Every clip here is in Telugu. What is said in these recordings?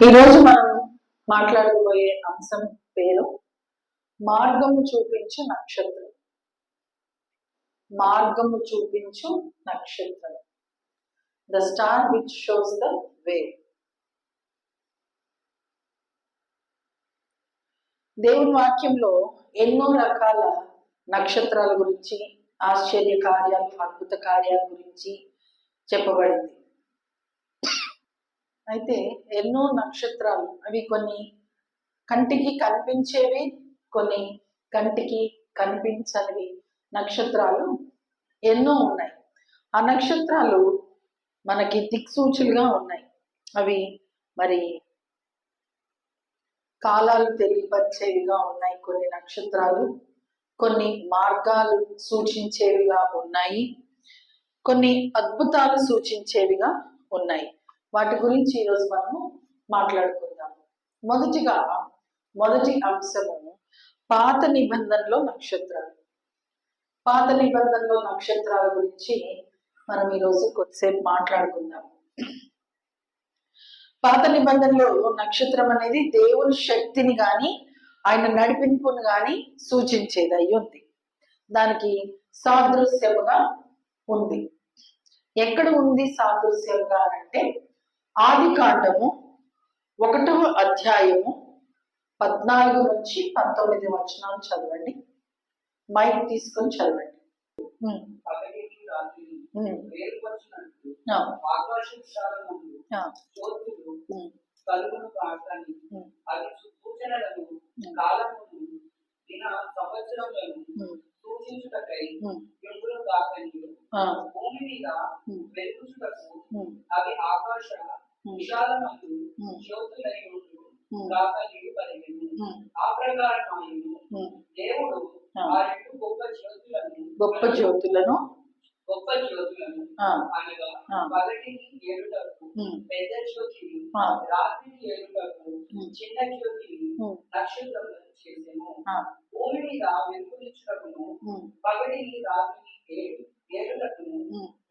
ఈరోజు మనం మాట్లాడబోయే అంశం పేరు మార్గము చూపించు నక్షత్రం. మార్గము చూపించు నక్షత్రం, the star which shows the way. దేవుని వాక్యంలో ఎన్నో రకాల నక్షత్రాల గురించి, ఆశ్చర్య కార్యాలు, అద్భుత కార్యాల గురించి చెప్పబడింది. అయితే ఎన్నో నక్షత్రాలు, అవి కొన్ని కంటికి కనిపించేవి, కొన్ని కంటికి కనిపించనివి నక్షత్రాలు ఎన్నో ఉన్నాయి. ఆ నక్షత్రాలు మనకి దిక్సూచులుగా ఉన్నాయి. అవి మరి కాలాలు తెలియపరిచేవిగా ఉన్నాయి కొన్ని నక్షత్రాలు, కొన్ని మార్గాలు సూచించేవిగా ఉన్నాయి, కొన్ని అద్భుతాలు సూచించేవిగా ఉన్నాయి. వాటి గురించి ఈరోజు మనము మాట్లాడుకుందాము. మొదటి అంశము పాత నిబంధనలో నక్షత్రాలు. పాత నిబంధనలో నక్షత్రాల గురించి మనం ఈరోజు కొద్దిసేపు మాట్లాడుకుందాము. పాత నిబంధనలో నక్షత్రం అనేది దేవుని శక్తిని గాని, ఆయన నడిపింపును గాని సూచించేది అయి ఉంది. దానికి సాదృశ్యముగా ఉంది. ఎక్కడ ఉంది సాదృశ్యంగా అంటే ఆది కాండము 1వ అధ్యాయము 14 నుంచి 19 వచనాలు చదవండి. మైక్ తీసుకొని చదవండి. భూమి మీద వెలుగుచుటకు అవి ఆకాశ విశాలమందు జ్యోతులై ఆ ప్రకారమైన దేవుడు ఆ రెండు గొప్ప జ్యోతులను అనగా పగటిని ఏలుటకు పెద్ద జ్యోతిని, రాత్రిని ఏలుటకు చిన్న జ్యోతిని నక్షత్రములను చేసెను. భూమి మీద వెలుగునిచ్చుటకును పగటిని రాత్రిని ఏలుటకును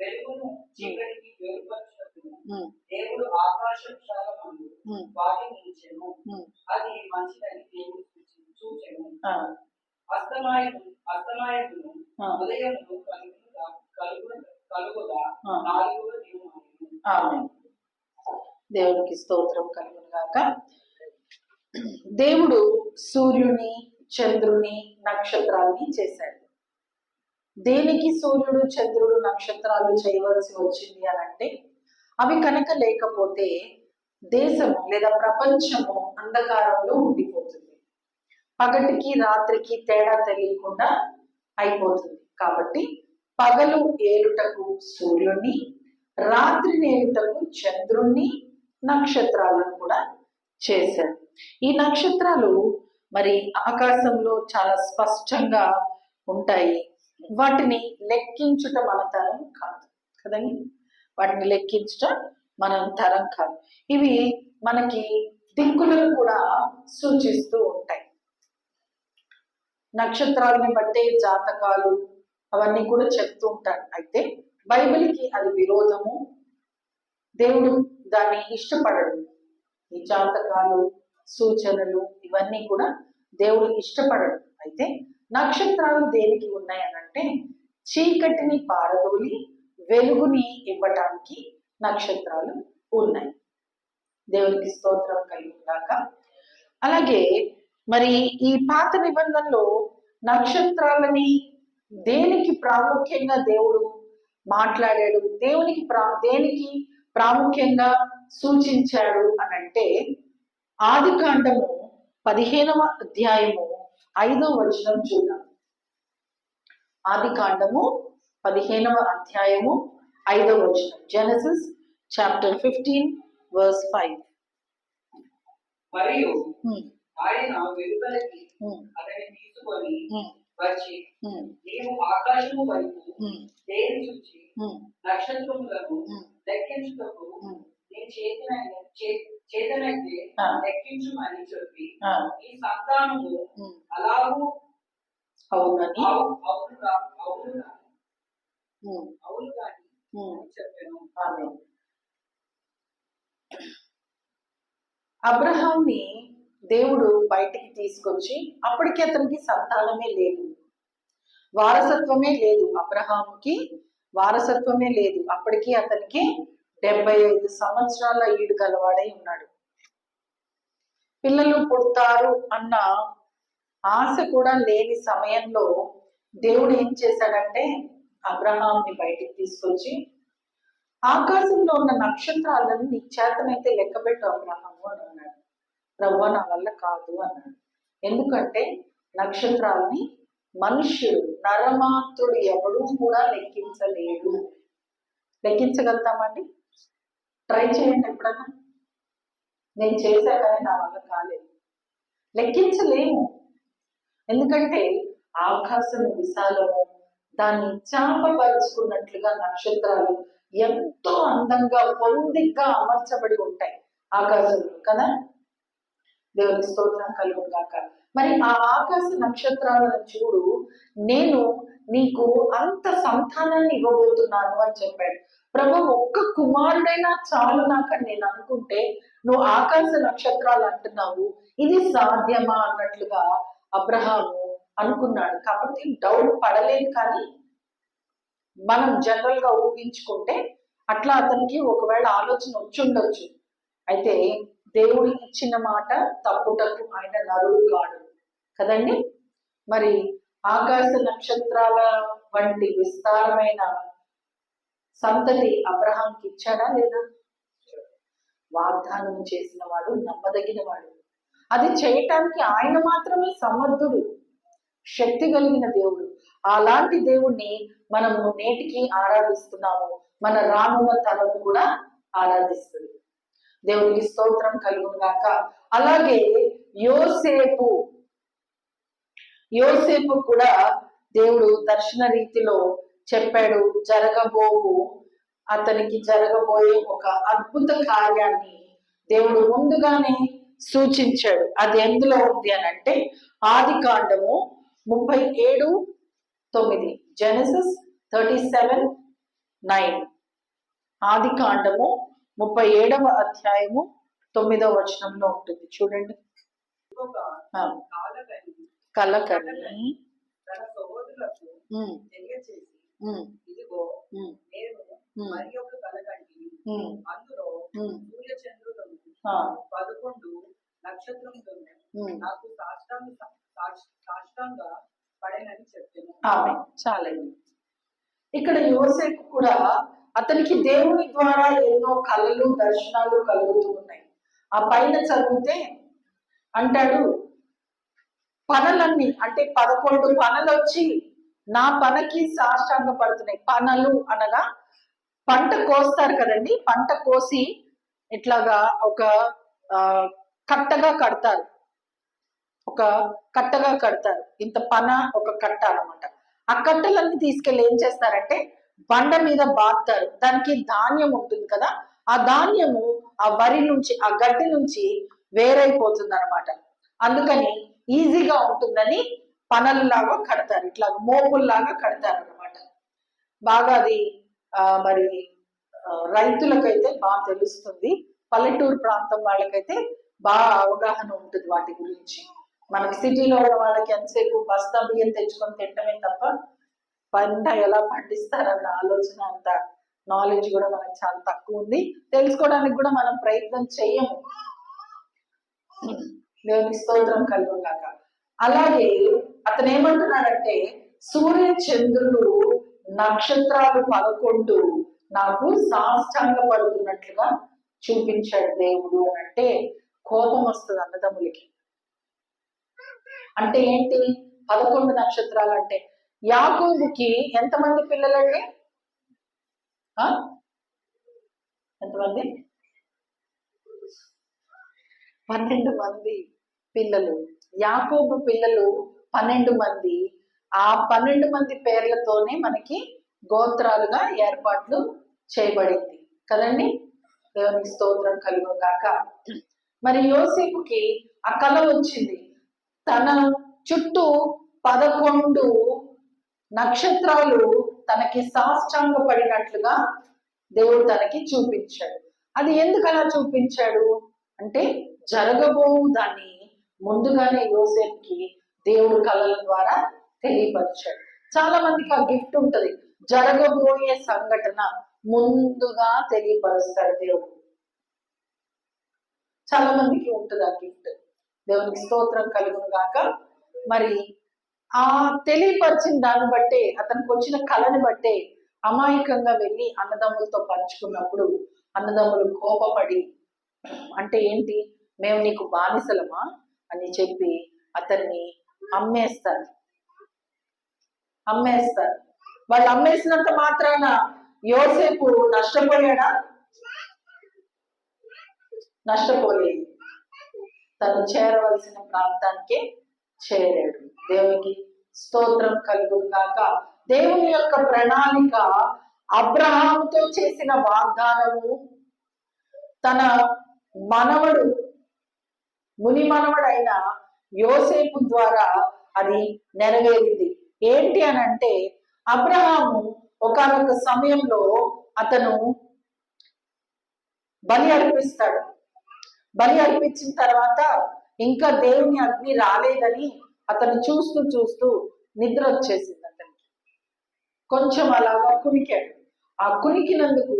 వెలుగును చీకటికి వేరుపరచుటకును దేవుడు ఆకాశ విశాలమందు వాటిని ఉంచెను. అది మంచిదని దేవుడు చూచెను. అస్తమాయమును ఉదయమును కలుగుగా 4వ దినము. దేవునికి స్తోత్రం కలుగును గాక. దేవుడు సూర్యుని, చంద్రుని, నక్షత్రాలని చేశాడు. దేనికి సూర్యుడు, చంద్రుడు, నక్షత్రాలు చేయవలసి వచ్చింది అని అంటే, అవి కనుక లేకపోతే దేశము లేదా ప్రపంచము అంధకారంలో ఉండిపోతుంది. పగటికి రాత్రికి తేడా తెలియకుండా అయిపోతుంది. కాబట్టి పగలు ఏలుటకు సూర్యుడిని, రాత్రిని ఏలుటకు చంద్రుణ్ణి, నక్షత్రాలను కూడా చేశాడు. ఈ నక్షత్రాలు మరి ఆకాశంలో చాలా స్పష్టంగా ఉంటాయి. వాటిని లెక్కించుట మన తరం కాదు కదండి. వాటిని లెక్కించుట మన తరం కాదు. ఇవి మనకి దిక్కులను కూడా సూచిస్తూ ఉంటాయి. నక్షత్రాలని బట్టే జాతకాలు అవన్నీ కూడా చెప్తూ ఉంటారు. అయితే బైబిల్కి అది విరోధము. దేవుడు దాన్ని ఇష్టపడడు. ఈ జాతకాలు, సూచనలు ఇవన్నీ కూడా దేవుడు ఇష్టపడడు. అయితే నక్షత్రాలు దేనికి ఉన్నాయి అనంటే, చీకటిని పారదోలి వెలుగుని ఇవ్వటానికి నక్షత్రాలు ఉన్నాయి. దేవునికి స్తోత్రం కలుగుగాక. అలాగే మరి ఈ పాత నిబంధనలో నక్షత్రాలని దేనికి ప్రాముఖ్యంగా దేవుడు మాట్లాడాడు, దేనికి ప్రాముఖ్యంగా సూచించాడు అనంటే, ఆది కాండము 15వ అధ్యాయము 5వ వచనం చూద్దాం. ఆది కాండము 15వ అధ్యాయము 5వ వచనం. Genesis chapter 15 verse 5. మరియు ఆయన వెలుపలికి అతన్ని తీసుకొని వచ్చి, నీవు ఆకాశము వైపు దేని చూచి నక్షత్రములను లెక్కించుటకు నీ చేతనైతే లెక్కించుమని చెప్పి, ఈ సంతానము అలాగూ అవును కానీ చెప్పాను. అబ్రహాంని దేవుడు బయటికి తీసుకొచ్చి అప్పటికి అతనికి సంతానమే లేదు, వారసత్వమే లేదు. అబ్రహాముకి వారసత్వమే లేదు. అప్పటికి అతనికి 75 సంవత్సరాల ఈడు గలవాడై ఉన్నాడు. పిల్లలు పుడతారు అన్న ఆశ కూడా లేని సమయంలో దేవుడు ఏం చేశాడంటే అబ్రహాంని బయటికి తీసుకొచ్చి ఆకాశంలో ఉన్న నక్షత్రాలను నీ చేతనైతే లెక్కబెట్టు అబ్రహాము అని అన్నాడు. ప్రభువా నా వల్ల కాదు అన్నాడు. ఎందుకంటే నక్షత్రాలని మనుష్యుడు నరమాత్రుడు ఎవడూ కూడా లెక్కించలేడు. లెక్కించగలుగుతామండి? ట్రై చేయండి ఎప్పుడన్నా. నేను చేశా కానీ నా వల్ల కాలేదు. లెక్కించలేము. ఎందుకంటే ఆకాశం విశాలము, దాన్ని చాపపరుచుకున్నట్లుగా నక్షత్రాలు ఎంతో అందంగా పొందిగ్గా అమర్చబడి ఉంటాయి ఆకాశంలో కదా. దేవుని స్తోత్రం కలుగును గాక. మరి ఆ ఆకాశ నక్షత్రాలను చూడు, నేను నీకు అంత సంతానాన్ని ఇవ్వబోతున్నాను అని చెప్పాడు. ప్రభు ఒక్క కుమారుడైనా చాలు నాకని నేను అనుకుంటే నువ్వు ఆకాశ నక్షత్రాలు అంటున్నావు, ఇది సాధ్యమా అన్నట్లుగా అబ్రహాము అనుకున్నాడు. కాబట్టి డౌట్ పడలేదు. కానీ మనం జనరల్ గా ఊహించుకుంటే అట్లా అతనికి ఒకవేళ ఆలోచన వచ్చి ఉండొచ్చు. అయితే దేవుడు ఇచ్చిన మాట తప్పుటకు ఆయన నరుడు కాడు కదండి. మరి ఆకాశ నక్షత్రాల వంటి విస్తారమైన సంతతి అబ్రహాంకి ఇచ్చాడా లేదా? వాగ్దానం చేసిన వాడు నమ్మదగిన వాడు. అది చేయటానికి ఆయన మాత్రమే సమర్థుడు, శక్తి కలిగిన దేవుడు. అలాంటి దేవుణ్ణి మనము నేటికి ఆరాధిస్తున్నాము. మన రానున్న తరం కూడా ఆరాధిస్తుంది. దేవునికి స్తోత్రం కలుగును గాక. అలాగే యోసేపు కూడా దేవుడు దర్శన రీతిలో చెప్పాడు. అతనికి జరగబోయే ఒక అద్భుత కార్యాన్ని దేవుడు ముందుగానే సూచించాడు. అది ఎందులో ఉంది అని అంటే ఆదికాండము 37:9, జెనసిస్ 37:9. ఆదికాండము 37వ అధ్యాయము 9వ వచనంలో ఉంటుంది. చూడండి. కలకని తన సహోదరులకు తెలియచేసి, ఇదిగో నేను మరి ఒక కలకంటిని, అందులో సూర్య చంద్రులను 11 నక్షత్రములను నాకు సాష్టాంగ పడేనని చెప్పాను. చాలండి. ఇక్కడ యోసేపు కూడా అతనికి దేవుని ద్వారా ఎన్నో కళలు దర్శనాలు కలుగుతూ ఉన్నాయి. ఆ పైన చదివితే అంటాడు, పనలన్నీ అంటే 11 పనలు వచ్చి నా పనకి సాష్టాంగ పడుతున్నాయి. పనలు అనగా పంట కోస్తారు కదండి. పంట కోసి ఇట్లాగా ఒక కట్టగా కడతారు. ఇంత పన ఒక కట్ట అన్నమాట. ఆ కట్టలన్నీ తీసుకెళ్ళి ఏం చేస్తారంటే బండ మీద బాస్తారు. దానికి ధాన్యం ఉంటుంది కదా, ఆ ధాన్యము ఆ వరి నుంచి, ఆ గడ్డి నుంచి వేరైపోతుంది అనమాట. అందుకని ఈజీగా ఉంటుందని పనల్లాగా కడతారు, ఇట్లా మోపుల్లాగా కడతారు అనమాట. బాగా అది మరి రైతులకైతే బాగా తెలుస్తుంది. పల్లెటూరు ప్రాంతం వాళ్ళకైతే బాగా అవగాహన ఉంటుంది వాటి గురించి. మనకి సిటీలో ఉన్న వాళ్ళకి ఎంతసేపు బస్తా బియ్యం తెచ్చుకొని తింటమే తప్ప పంట ఎలా పండిస్తారన్న ఆలోచన, అంత నాలెడ్జ్ కూడా మనకు చాలా తక్కువ ఉంది. తెలుసుకోవడానికి కూడా మనం ప్రయత్నం చేయము. దేవునికి స్తోత్రం కలుగుగాక. అలాగే అతను ఏమంటున్నాడంటే సూర్య చంద్రులు నక్షత్రాలు 11 నాకు సాష్టాంగ పడుతున్నట్లుగా చూపించాడు దేవుడు అని అంటే కోపం వస్తుంది అన్నదమ్ములకి. అంటే ఏంటి 11 నక్షత్రాలు అంటే? యాకోబుకి ఎంతమంది పిల్లలండి? ఎంతమంది? 12 మంది పిల్లలు. యాకోబు పిల్లలు 12 మంది. ఆ 12 మంది పేర్లతోనే మనకి గోత్రాలుగా ఏర్పాట్లు చేయబడింది కదండి. దేవునికి స్తోత్రం కలుగును గాక. మరి యోసేపుకి ఆ కళ వచ్చింది. తన చుట్టూ 11 నక్షత్రాలు తనకి సాష్టాంగ పడినట్లుగా దేవుడు తనకి చూపించాడు. అది ఎందుకు అలా చూపించాడు అంటే జరగబోవు దాన్ని ముందుగానే యోసేపుకి దేవుడు కళల ద్వారా తెలియపరిచాడు. చాలా మందికి ఆ గిఫ్ట్ ఉంటది, జరగబోయే సంఘటన ముందుగా తెలియపరుస్తాడు దేవుడు. చాలా మందికి ఉంటుంది ఆ గిఫ్ట్. దేవునికి స్తోత్రం కలుగును గాక. మరి ఆ తెలియపరిచిన దాన్ని బట్టే, అతనికి వచ్చిన కళని బట్టే అమాయకంగా వెళ్ళి అన్నదమ్ములతో పంచుకున్నప్పుడు అన్నదమ్ములు కోపపడి, అంటే ఏంటి, మేము నీకు బానిసలమా అని చెప్పి అతన్ని అమ్మేస్తారు. వాళ్ళు అమ్మేసినంత మాత్రాన యోసేపు నష్టపోయాడా? నష్టపోలేదు. తను చేరవలసిన ప్రాంతానికే చేరాడు. దేవునికి స్తోత్రం కలుగును గాక. దేవుని యొక్క ప్రణాళిక అబ్రహాముతో చేసిన వాగ్దానము తన మనవడు, ముని మనవడైన యోసేపు ద్వారా అది నెరవేరింది. ఏంటి అని అంటే అబ్రహాము ఒకానొక సమయంలో అతను బలి అర్పిస్తాడు. బలి అర్పించిన తర్వాత ఇంకా దేవుని అగ్ని రాలేదని అతను చూస్తూ చూస్తూ నిద్ర వచ్చేసింది అతనికి. కొంచెం అలాగా కునికాడు. ఆ కునికినందుకు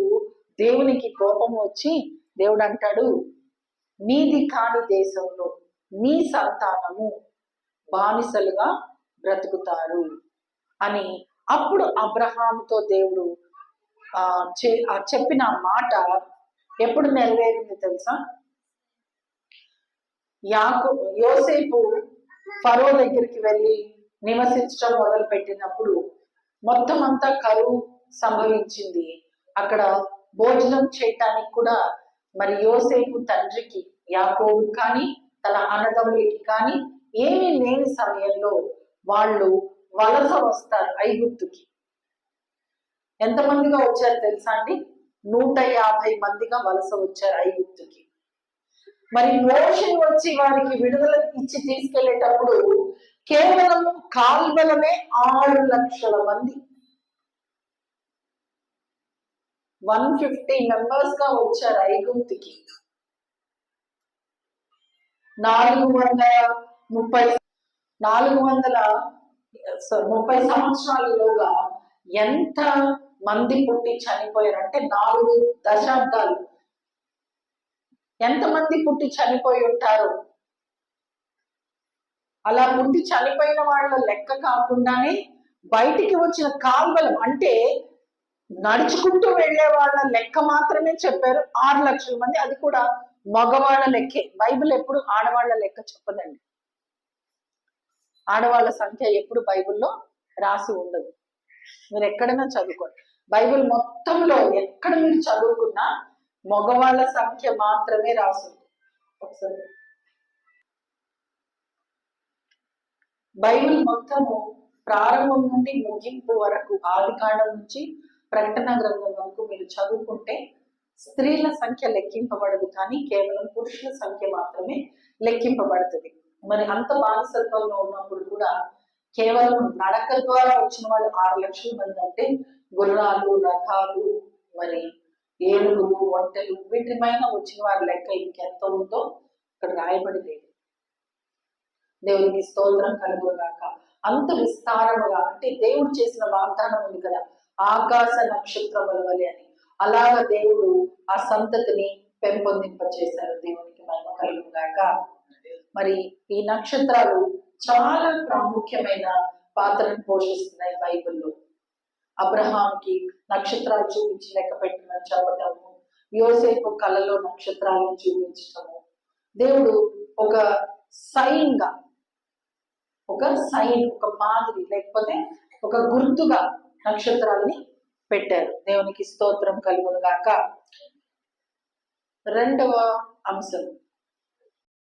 దేవునికి కోపం వచ్చి దేవుడు అంటాడు, నీది కాని దేశంలో నీ సంతానము బానిసలుగా బ్రతుకుతారు అని. అప్పుడు అబ్రహాముతో దేవుడు చెప్పిన మాట ఎప్పుడు నెరవేరింది తెలుసా? యోసేపు ఫరో దగ్గరికి వెళ్ళి నివసించడం మొదలు పెట్టినప్పుడు మొత్తం అంతా కరువు సంభవించింది. అక్కడ భోజనం చేయటానికి కూడా మరి యోసేపు తండ్రికి యాకోబు కానీ తన అన్నదమ్ములకి కానీ ఏమీ లేని సమయంలో వాళ్ళు వలస వస్తారు ఐగుప్తుకి. ఎంతమందిగా వచ్చారు తెలుసా అండి? 150 మందిగా వలస వచ్చారు ఐగుప్తుకి. మరి మోషే వచ్చి వారికి విడుదల ఇచ్చి తీసుకెళ్లేటప్పుడు కేవలం కాల్బలమే 6 లక్షల మంది, 150 మెంబర్స్ గా వచ్చారు ఐగుప్తుకి. 430 సంవత్సరాలలోగా ఎంత మంది పుట్టి చనిపోయారంటే 4 దశాబ్దాలు. ఎంతమంది పుట్టి చనిపోయి ఉంటారు? అలా పుట్టి చనిపోయిన వాళ్ళ లెక్క కాకుండానే బయటికి వచ్చిన కాల్బలం, అంటే నడుచుకుంటూ వెళ్లే వాళ్ళ లెక్క మాత్రమే చెప్పారు 6 లక్షల మంది. అది కూడా మగవాళ్ళ లెక్కే. బైబిల్ ఎప్పుడు ఆడవాళ్ల లెక్క చెప్పదండి. ఆడవాళ్ళ సంఖ్య ఎప్పుడు బైబిల్లో రాసి ఉండదు. మీరు ఎక్కడైనా చదువుకోండి, బైబిల్ మొత్తంలో ఎక్కడ మీరు చదువుకున్నా మగవాళ్ళ సంఖ్య మాత్రమే రాసింది. ఒకసారి బైబిల్ మొత్తము ప్రారంభం నుండి ముగింపు వరకు, ఆదికాండం నుంచి ప్రకటన గ్రంథం వరకు మీరు చదువుకుంటే స్త్రీల సంఖ్య లెక్కింపబడదు, కానీ కేవలం పురుషుల సంఖ్య మాత్రమే లెక్కింపబడుతుంది. మరి అంత బానిసత్వంలో ఉన్నప్పుడు కూడా కేవలం నడక ద్వారా వచ్చిన వాళ్ళు 6 లక్షల మంది అంటే గుర్రాలు, రథాలు, మరి ఏనుగులు, ఒంటెలు, వీటి పైన వచ్చిన వారి లెక్క ఇంకెంత ఉందో ఇక్కడ రాయబడి లేదు. దేవునికి స్తోత్రం కలుగుగాక. అంత విస్తారముగా, అంటే దేవుడు చేసిన వాగ్దానం ఉంది కదా, ఆకాశ నక్షత్రముల వలె అని. అలాగా దేవుడు ఆ సంతతిని పెంపొందింప చేశారు. దేవునికి మహిమ కలుగుగాక. మరి ఈ నక్షత్రాలు చాలా ప్రాముఖ్యమైన పాత్రను పోషిస్తున్నాయి బైబిల్లో. అబ్రహాంకి నక్షత్రాలు చూపించి లెక్క పెట్టమని చెప్పటము, యోసేపు కళలో నక్షత్రాలను చూపించటము, దేవుడు ఒక సైన్ గా, ఒక మాదిరి, లేకపోతే ఒక గుర్తుగా నక్షత్రాలని పెట్టారు. దేవునికి స్తోత్రం కలుగును గాక. రెండవ అంశం,